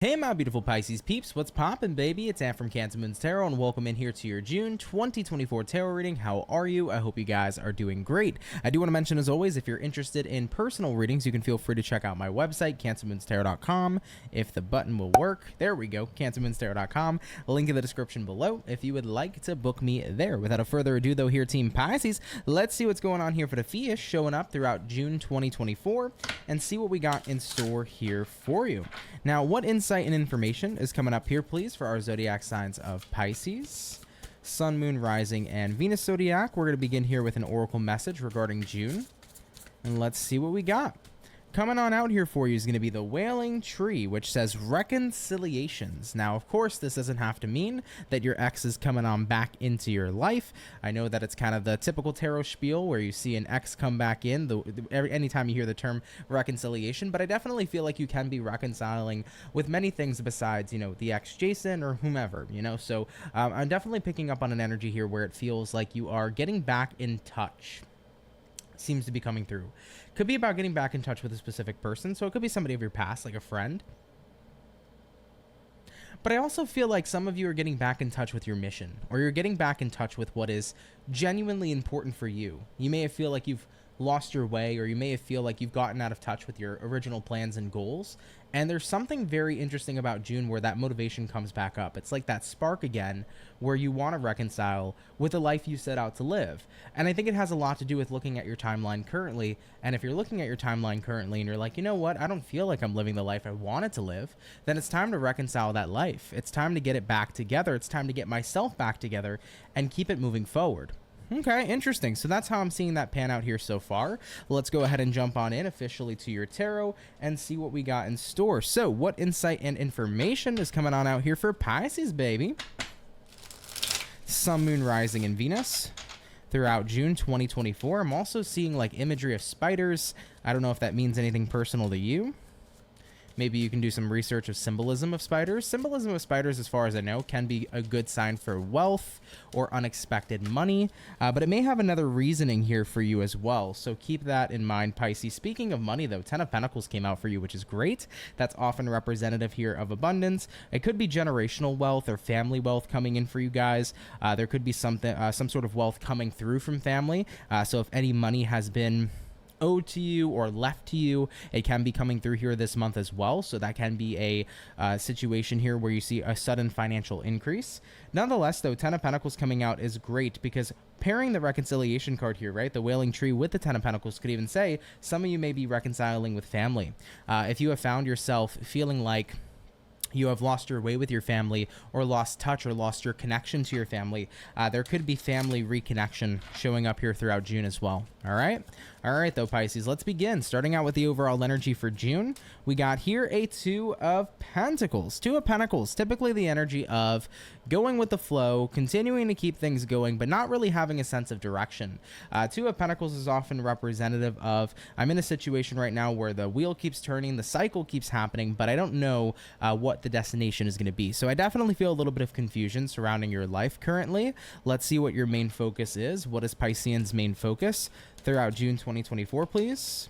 Hey my beautiful Pisces peeps, what's poppin' baby? It's Ann from CancerMoonsTarot and welcome in here to your June 2024 tarot reading. How are you? I hope you guys are doing great. I do want to mention, as always, if you're interested in personal readings, you can feel free to check out my website, CancerMoonsTarot.com. If the button will work, there we go, CancerMoonsTarot.com. Link in the description below if you would like to book me there. Without a further ado though, here Team Pisces, let's see what's going on here for the fish showing up throughout June 2024 and see what we got in store here for you. Now, what insight and information is coming up here, please, for our zodiac signs of Pisces, Sun, Moon, Rising, and Venus zodiac? We're going to begin here with an oracle message regarding June, and let's see what we got. Coming on out here for you is going to be the Wailing Tree, which says reconciliations. Now, of course, this doesn't have to mean that your ex is coming on back into your life. I know that it's kind of the typical tarot spiel where you see an ex come back in anytime you hear the term reconciliation, but I definitely feel like you can be reconciling with many things besides, the ex Jason or whomever, So I'm definitely picking up on an energy here where it feels like you are getting back in touch. Seems to be coming through. Could be about getting back in touch with a specific person, so it could be somebody of your past, like a friend. But I also feel like some of you are getting back in touch with your mission, or you're getting back in touch with what is genuinely important for you. You may feel like you've lost your way, or you may feel like you've gotten out of touch with your original plans and goals. And there's something very interesting about June where that motivation comes back up. It's like that spark again where you want to reconcile with the life you set out to live. And I think it has a lot to do with looking at your timeline currently. And if you're looking at your timeline currently and you're like, you know what, I don't feel like I'm living the life I wanted to live, then it's time to reconcile that life. It's time to get it back together. It's time to get myself back together and keep it moving forward. Okay, interesting. So that's how I'm seeing that pan out here so far. Let's go ahead and jump on in officially to your tarot and see what we got in store. So what insight and information is coming on out here for Pisces, baby? Sun, Moon, Rising, and Venus throughout June 2024. I'm also seeing like imagery of spiders. I don't know if that means anything personal to you. Maybe you can do some research of symbolism of spiders. Symbolism of spiders, as far as I know, can be a good sign for wealth or unexpected money, but it may have another reasoning here for you as well. So keep that in mind, Pisces. Speaking of money, though, 10 of Pentacles came out for you, which is great. That's often representative here of abundance. It could be generational wealth or family wealth coming in for you guys. There could be some sort of wealth coming through from family. So if any money has been owed to you or left to you, it can be coming through here this month as well. So that can be a situation here where you see a sudden financial increase. Nonetheless, though, 10 of Pentacles coming out is great because pairing the reconciliation card here, right, the Wailing Tree with the 10 of Pentacles could even say some of you may be reconciling with family. If you have found yourself feeling like you have lost your way with your family or lost touch or lost your connection to your family, there could be family reconnection showing up here throughout June as well. All right though, Pisces, let's begin. Starting out with the overall energy for June, we got here a Two of Pentacles. Two of Pentacles, typically the energy of going with the flow, continuing to keep things going, but not really having a sense of direction. Two of Pentacles is often representative of, I'm in a situation right now where the wheel keeps turning, the cycle keeps happening, but I don't know what the destination is going to be. So I definitely feel a little bit of confusion surrounding your life currently. Let's see what your main focus is. What is Piscean's main focus throughout June 2024, please?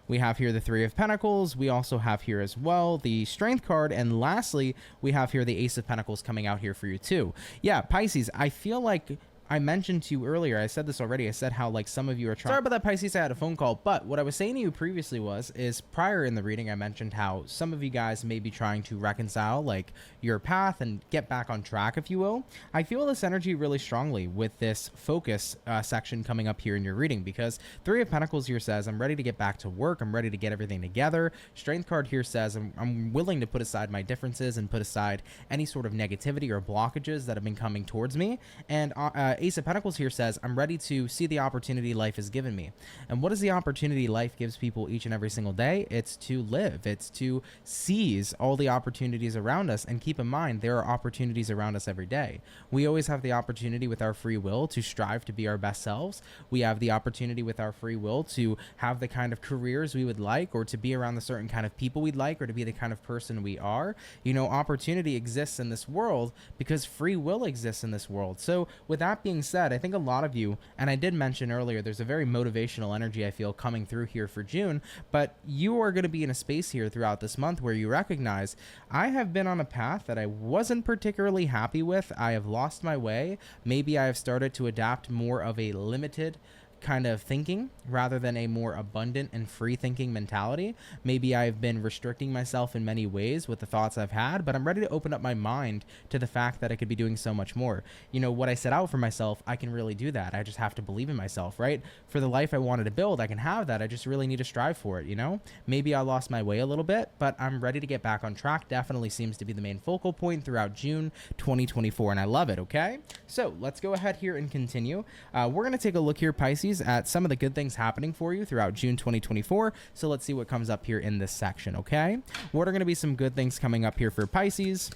We have here the Three of Pentacles. We also have here as well the Strength card. And lastly, we have here the Ace of Pentacles coming out here for you too. Yeah, Pisces, I feel like I mentioned to you earlier, I said this already, I said how like some of you are trying. Sorry about that, Pisces, I had a phone call, but what I was saying to you previously is prior in the reading, I mentioned how some of you guys may be trying to reconcile like your path and get back on track, if you will. I feel this energy really strongly with this focus section coming up here in your reading, because Three of Pentacles here says, I'm ready to get back to work. I'm ready to get everything together. Strength card here says, I'm willing to put aside my differences and put aside any sort of negativity or blockages that have been coming towards me. And Ace of Pentacles here says, I'm ready to see the opportunity life has given me. And what is the opportunity life gives people each and every single day? It's to live. It's to seize all the opportunities around us. And keep in mind, there are opportunities around us every day. We always have the opportunity with our free will to strive to be our best selves. We have the opportunity with our free will to have the kind of careers we would like, or to be around the certain kind of people we'd like, or to be the kind of person we are. Opportunity exists in this world because free will exists in this world. So with that that being said, I think a lot of you, and I did mention earlier, there's a very motivational energy I feel coming through here for June, but you are going to be in a space here throughout this month where you recognize, I have been on a path that I wasn't particularly happy with. I have lost my way. Maybe I have started to adapt more of a limited kind of thinking rather than a more abundant and free thinking mentality. Maybe I've been restricting myself in many ways with the thoughts I've had, but I'm ready to open up my mind to the fact that I could be doing so much more. You know, what I set out for myself, I can really do that. I just have to believe in myself, right? For the life I wanted to build, I can have that. I just really need to strive for it, you know? Maybe I lost my way a little bit, but I'm ready to get back on track. Definitely seems to be the main focal point throughout June 2024, and I love it, okay? So let's go ahead here and continue. We're going to take a look here, Pisces, at some of the good things happening for you throughout June 2024. So let's see what comes up here in this section, okay? What are going to be some good things coming up here for Pisces?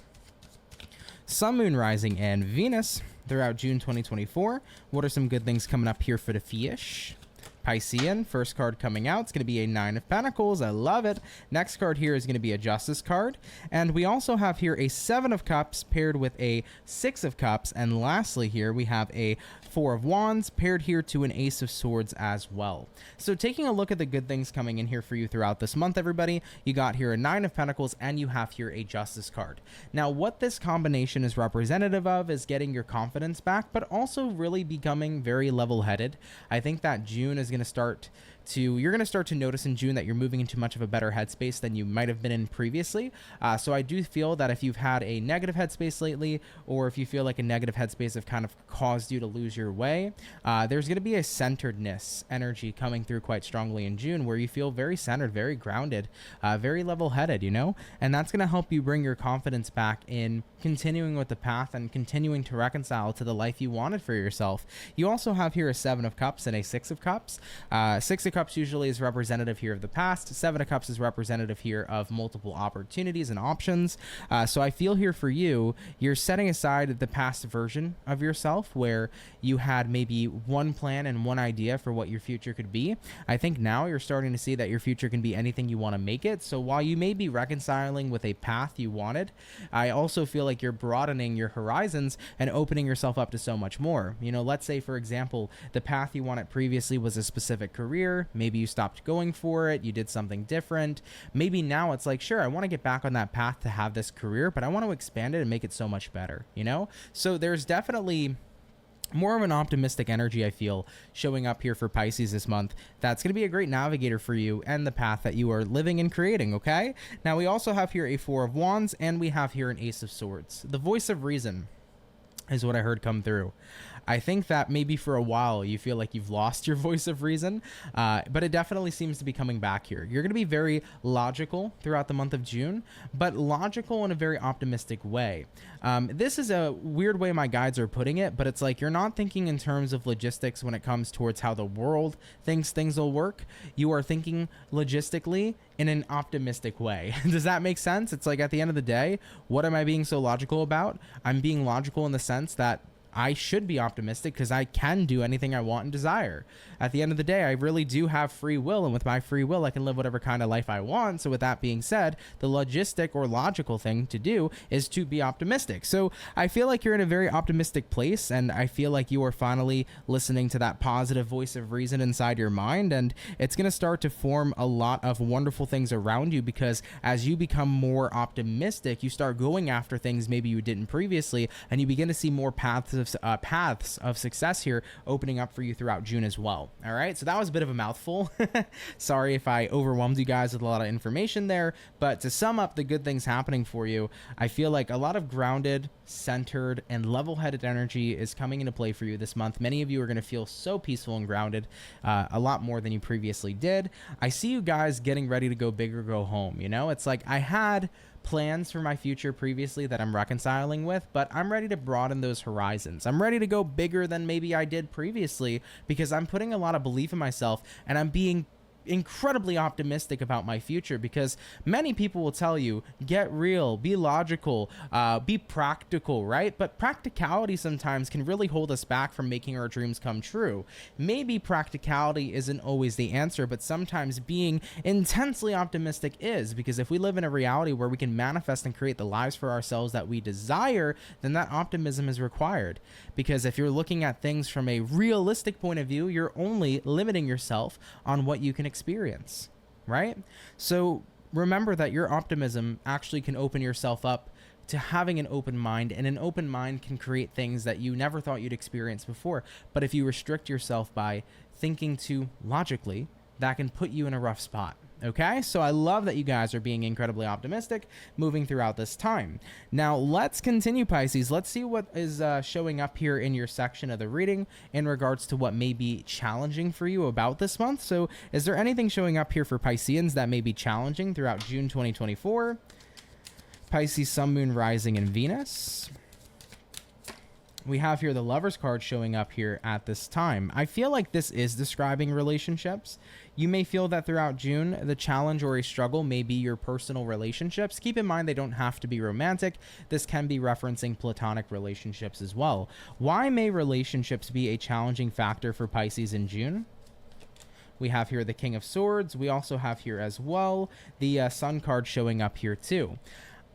Sun, Moon, Rising, and Venus throughout June 2024. What are some good things coming up here for the fish? Piscean, first card coming out, it's going to be a 9 of Pentacles. I love it. Next card here is going to be a Justice card. And we also have here a 7 of Cups paired with a 6 of Cups. And lastly here, we have a 4 of Wands paired here to an Ace of Swords as well. So taking a look at the good things coming in here for you throughout this month, everybody, you got here a 9 of Pentacles and you have here a Justice card. Now, what this combination is representative of is getting your confidence back, but also really becoming very level-headed. I think that June is you're going to start to notice in June that you're moving into much of a better headspace than you might have been in previously. So I do feel that if you've had a negative headspace lately, or if you feel like a negative headspace have kind of caused you to lose your way, there's going to be a centeredness energy coming through quite strongly in June where you feel very centered, very grounded, very level-headed, you know? And that's going to help you bring your confidence back in continuing with the path and continuing to reconcile to the life you wanted for yourself. You also have here a 7 of Cups and a 6 of Cups. 6 of Cups usually is representative here of the past. 7 of Cups is representative here of multiple opportunities and options. So I feel here for you, you're setting aside the past version of yourself where you had maybe one plan and one idea for what your future could be. I think now you're starting to see that your future can be anything you want to make it. So while you may be reconciling with a path you wanted, I also feel like you're broadening your horizons and opening yourself up to so much more. You know, let's say, for example, the path you wanted previously was a specific career. Maybe you stopped going for it. You did something different. Maybe now it's like, sure, I want to get back on that path to have this career, but I want to expand it and make it so much better, you know? So there's definitely more of an optimistic energy, I feel, showing up here for Pisces this month. That's going to be a great navigator for you and the path that you are living and creating, okay? Now, we also have here a 4 of Wands, and we have here an Ace of Swords. The voice of reason is what I heard come through. I think that maybe for a while you feel like you've lost your voice of reason, but it definitely seems to be coming back here. You're going to be very logical throughout the month of June, but logical in a very optimistic way. This is a weird way my guides are putting it, but it's like you're not thinking in terms of logistics when it comes towards how the world thinks things will work. You are thinking logistically in an optimistic way. Does that make sense? It's like at the end of the day, what am I being so logical about? I'm being logical in the sense that I should be optimistic because I can do anything I want and desire. At the end of the day, I really do have free will, and with my free will, I can live whatever kind of life I want. So with that being said, the logistic or logical thing to do is to be optimistic. So I feel like you're in a very optimistic place, and I feel like you are finally listening to that positive voice of reason inside your mind, and it's going to start to form a lot of wonderful things around you because as you become more optimistic, you start going after things maybe you didn't previously, and you begin to see more paths of success here opening up for you throughout June as well. All right, so that was a bit of a mouthful. Sorry if I overwhelmed you guys with a lot of information there, but to sum up the good things happening for you, I feel like a lot of grounded, centered, and level-headed energy is coming into play for you this month. Many of you are going to feel so peaceful and grounded, a lot more than you previously did. I see you guys getting ready to go big or go home. You know, it's like I had plans for my future previously that I'm reconciling with, but I'm ready to broaden those horizons. I'm ready to go bigger than maybe I did previously because I'm putting a lot of belief in myself and I'm being incredibly optimistic about my future, because many people will tell you, get real, be logical, be practical, right? But practicality sometimes can really hold us back from making our dreams come true. Maybe practicality isn't always the answer, but sometimes being intensely optimistic is, because if we live in a reality where we can manifest and create the lives for ourselves that we desire, then that optimism is required. Because if you're looking at things from a realistic point of view, you're only limiting yourself on what you can experience, right? So remember that your optimism actually can open yourself up to having an open mind, and an open mind can create things that you never thought you'd experience before. But if you restrict yourself by thinking too logically, that can put you in a rough spot. Okay, so I love that you guys are being incredibly optimistic moving throughout this time. Now let's continue, Pisces. Let's see what is showing up here in your section of the reading in regards to what may be challenging for you about this month. So is there anything showing up here for Pisceans that may be challenging throughout June 2024? Pisces, Sun, Moon, Rising, and Venus. We have here the Lovers card showing up here at this time. I feel like this is describing relationships. You may feel that throughout June, the challenge or a struggle may be your personal relationships. Keep in mind, they don't have to be romantic. This can be referencing platonic relationships as well. Why may relationships be a challenging factor for Pisces in June? We have here the King of Swords. We also have here as well the Sun card showing up here too.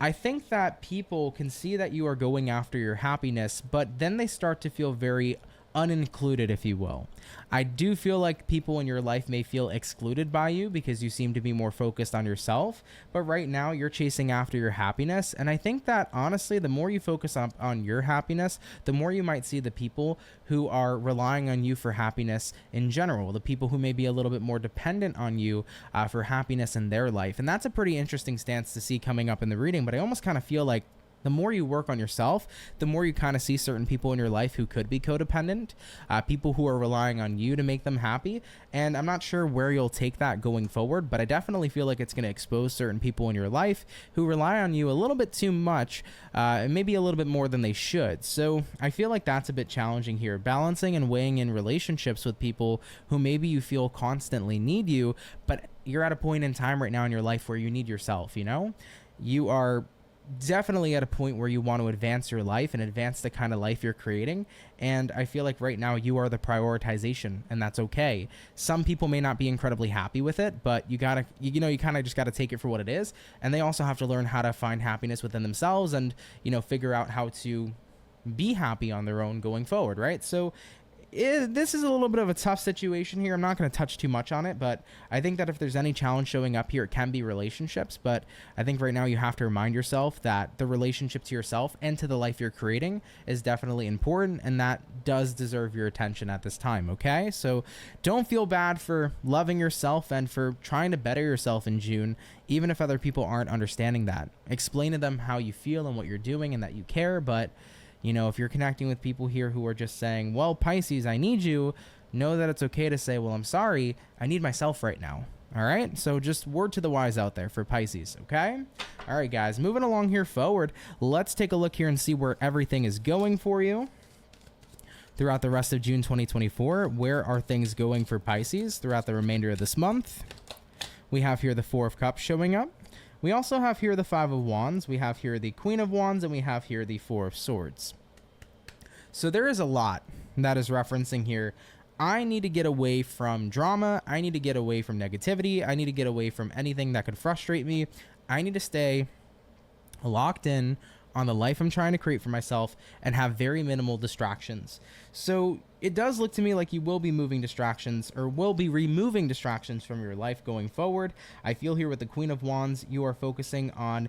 I think that people can see that you are going after your happiness, but then they start to feel very unincluded, if you will. I do feel like people in your life may feel excluded by you because you seem to be more focused on yourself, but right now you're chasing after your happiness. And I think that honestly, the more you focus on your happiness, the more you might see the people who are relying on you for happiness in general, the people who may be a little bit more dependent on you for happiness in their life. And that's a pretty interesting stance to see coming up in the reading, but I almost kind of feel like the more you work on yourself, the more you kind of see certain people in your life who could be codependent, people who are relying on you to make them happy. And I'm not sure where you'll take that going forward, but I definitely feel like it's going to expose certain people in your life who rely on you a little bit too much, and maybe a little bit more than they should. So I feel like that's a bit challenging here, balancing and weighing in relationships with people who maybe you feel constantly need you, but you're at a point in time right now in your life where you need yourself, you know? You are definitely at a point where you want to advance your life and advance the kind of life you're creating. And I feel like right now you are the prioritization, and that's okay. Some people may not be incredibly happy with it, but you kind of just gotta take it for what it is. And they also have to learn how to find happiness within themselves and, figure out how to be happy on their own going forward, right? So this is a little bit of a tough situation here. I'm not going to touch too much on it, but I think that if there's any challenge showing up here, it can be relationships. But I think right now you have to remind yourself that the relationship to yourself and to the life you're creating is definitely important, and that does deserve your attention at this time, okay? So don't feel bad for loving yourself and for trying to better yourself in June, even if other people aren't understanding that. Explain to them how you feel and what you're doing and that you care, but if you're connecting with people here who are just saying, well, Pisces, I need you, know that it's okay to say, well, I'm sorry, I need myself right now. All right. So just word to the wise out there for Pisces. Okay. All right, guys, moving along here forward. Let's take a look here and see where everything is going for you throughout the rest of June 2024. Where are things going for Pisces throughout the remainder of this month? We have here the Four of Cups showing up. We also have here the Five of Wands, we have here the Queen of Wands, and we have here the Four of Swords. So there is a lot that is referencing here. I need to get away from drama. I need to get away from negativity. I need to get away from anything that could frustrate me. I need to stay locked in on the life I'm trying to create for myself and have very minimal distractions. So it does look to me like you will be moving distractions, or will be removing distractions from your life going forward. I feel here with the Queen of Wands, you are focusing on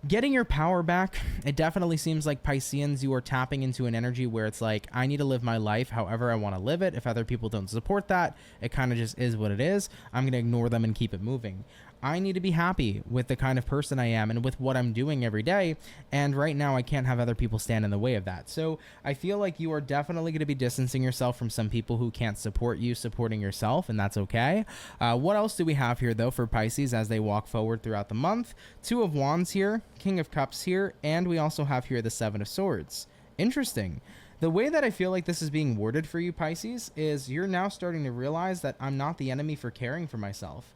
getting your power back. It definitely seems like Pisceans, you are tapping into an energy where it's like, I need to live my life however I want to live it. If other people don't support that, it kind of just is what it is. I'm going to ignore them and keep it moving. I need to be happy with the kind of person I am and with what I'm doing every day. And right now I can't have other people stand in the way of that. So I feel like you are definitely going to be distancing yourself from some people who can't support you supporting yourself, and that's okay. What else do we have here though for Pisces as they walk forward throughout the month? Two of Wands here, King of Cups here, and we also have here the Seven of Swords. Interesting. The way that I feel like this is being worded for you, Pisces, is you're now starting to realize that I'm not the enemy for caring for myself.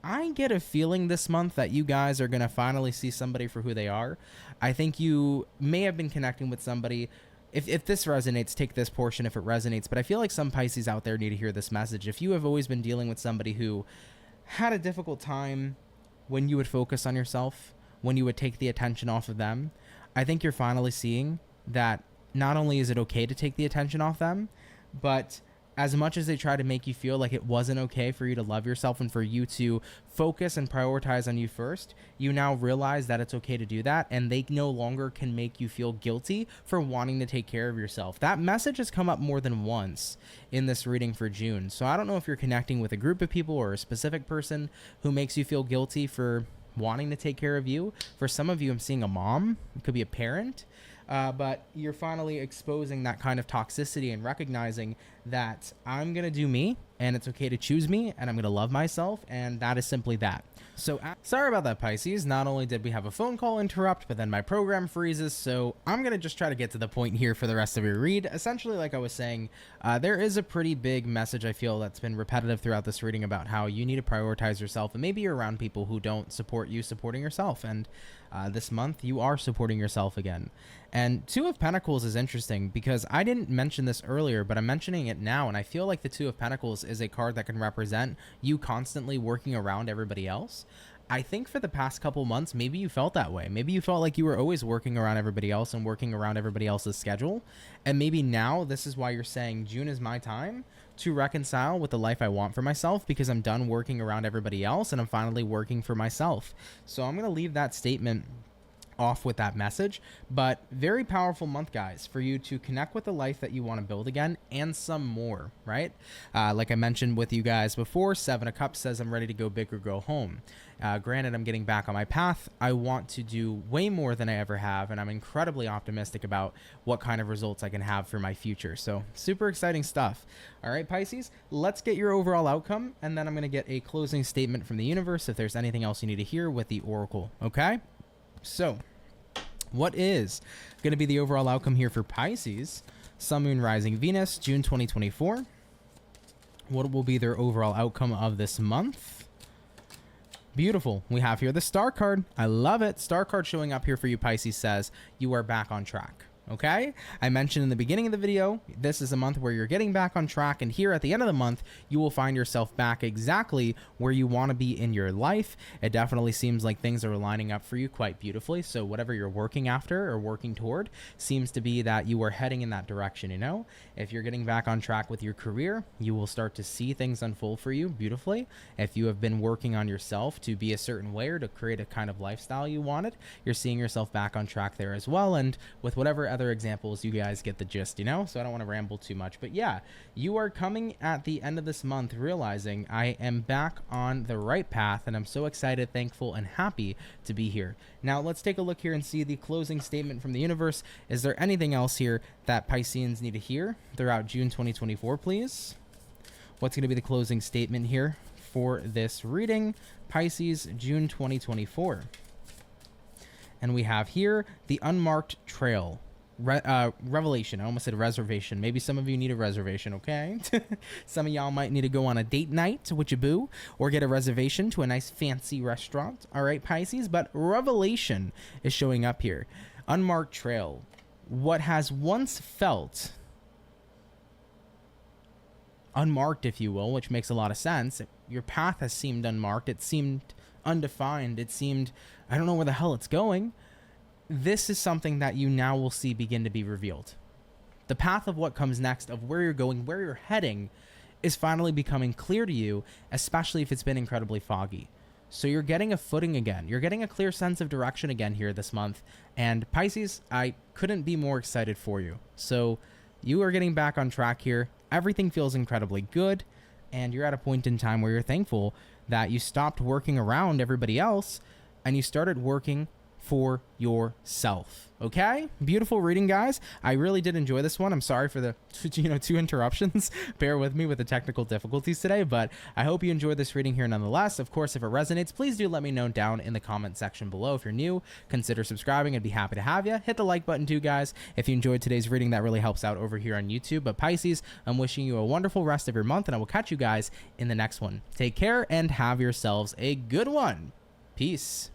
I get a feeling this month that you guys are going to finally see somebody for who they are. I think you may have been connecting with somebody. If this resonates, take this portion if it resonates. But I feel like some Pisces out there need to hear this message. If you have always been dealing with somebody who had a difficult time when you would focus on yourself, when you would take the attention off of them, I think you're finally seeing that not only is it okay to take the attention off them, but as much as they try to make you feel like it wasn't okay for you to love yourself and for you to focus and prioritize on you first, you now realize that it's okay to do that, and they no longer can make you feel guilty for wanting to take care of yourself. That message has come up more than once in this reading for June. So I don't know if you're connecting with a group of people or a specific person who makes you feel guilty for wanting to take care of you. For some of you, I'm seeing a mom. It could be a parent. But you're finally exposing that kind of toxicity and recognizing that I'm going to do me, and it's okay to choose me, and I'm going to love myself, and that is simply that. So sorry about that, Pisces. Not only did we have a phone call interrupt, but then my program freezes, so I'm going to just try to get to the point here for the rest of your read. Essentially, like I was saying, there is a pretty big message I feel that's been repetitive throughout this reading about how you need to prioritize yourself, and maybe you're around people who don't support you supporting yourself, and this month you are supporting yourself again. And Two of Pentacles is interesting because I didn't mention this earlier, but I'm mentioning it now, and I feel like the Two of Pentacles is a card that can represent you constantly working around everybody else. I think for the past couple months, maybe you felt that way. Maybe you felt like you were always working around everybody else and working around everybody else's schedule. And maybe now this is why you're saying June is my time to reconcile with the life I want for myself, because I'm done working around everybody else and I'm finally working for myself. So I'm going to leave that statement off with that message, but very powerful month, guys, for you to connect with the life that you want to build again and some more, right? Like I mentioned with you guys before, Seven of Cups says I'm ready to go big or go home. Granted, I'm getting back on my path. I want to do way more than I ever have, and I'm incredibly optimistic about what kind of results I can have for my future. So super exciting stuff. All right, Pisces, let's get your overall outcome, and then I'm going to get a closing statement from the universe if there's anything else you need to hear with the Oracle, okay? So what is going to be the overall outcome here for Pisces, Sun, Moon, Rising, Venus, June 2024? What will be their overall outcome of this month? Beautiful. We have here the Star card. I love it. Star card showing up here for you, Pisces, says you are back on track. Okay, I mentioned in the beginning of the video, this is a month where you're getting back on track, and here at the end of the month, you will find yourself back exactly where you want to be in your life. It definitely seems like things are lining up for you quite beautifully. So whatever you're working after or working toward seems to be that you are heading in that direction, you know? If you're getting back on track with your career, you will start to see things unfold for you beautifully. If you have been working on yourself to be a certain way or to create a kind of lifestyle you wanted, you're seeing yourself back on track there as well. And with whatever other examples, you guys get the gist, you know? So I don't want to ramble too much, but yeah, you are coming at the end of this month realizing I am back on the right path, and I'm so excited, thankful, and happy to be here. Now let's take a look here and see the closing statement from the universe. Is there anything else here that Pisceans need to hear throughout June 2024, please? What's going to be the closing statement here for this reading, Pisces, June 2024? And we have here the unmarked trail. Revelation. I almost said reservation. Maybe some of you need a reservation, okay? Some of y'all might need to go on a date night with your boo or get a reservation to a nice fancy restaurant. All right, Pisces, but revelation is showing up here. Unmarked trail. What has once felt unmarked, if you will, which makes a lot of sense. Your path has seemed unmarked. It seemed undefined. It seemed, I don't know where the hell it's going. This is something that you now will see begin to be revealed. The path of what comes next, of where you're going, where you're heading, is finally becoming clear to you, especially if it's been incredibly foggy. So you're getting a footing again. You're getting a clear sense of direction again here this month. And Pisces, I couldn't be more excited for you. So you are getting back on track here. Everything feels incredibly good. And you're at a point in time where you're thankful that you stopped working around everybody else and you started working for yourself. Okay, beautiful reading, guys. I really did enjoy this one. I'm sorry for the 2 interruptions. Bear with me with the technical difficulties today, but I hope you enjoyed this reading here nonetheless. Of course, if it resonates, please do let me know down in the comment section below. If you're new, consider subscribing. I'd be happy to have you. Hit the like button too, guys. If you enjoyed today's reading, that really helps out over here on YouTube. But Pisces, I'm wishing you a wonderful rest of your month, and I will catch you guys in the next one. Take care and have yourselves a good one. Peace.